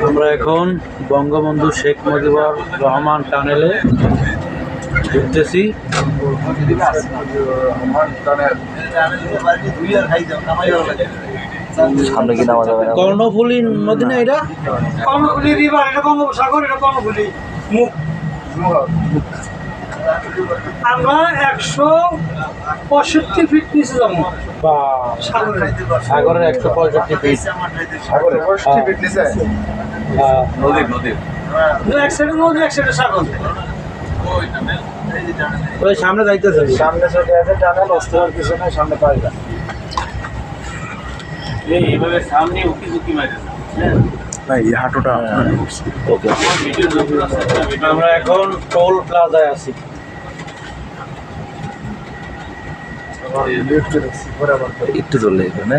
আমরা এখন বঙ্গবন্ধু শেখ মুজিবুর রহমান টানেলে ঢুকতেছি। সামনে কি নামা যাবে না? কর্ণফুলী নদী না এটা? কর্ণফুলী রিভার, এটা বঙ্গোপসাগর, এটা কর্ণফুলী মুখ। আমরা 165 ফিট নিচে যাবো বা সাগরের 165 ফিট। সাগরে 65 ফিট নিচে? নদী নদী এক সাইডে নদী, এক সাইডে সাগর। ওই সামনে যাইতেছে, সামনে চলে আছে টানেল, অস্ত্রের পিছনে সামনে পাইবা। এইভাবে সামনে উকি ঝুঁকি মারে ভাই এই হাঁটুটা ওকে। আমরা এখন টোল প্লাজায় আছি। একটু চললে এখানে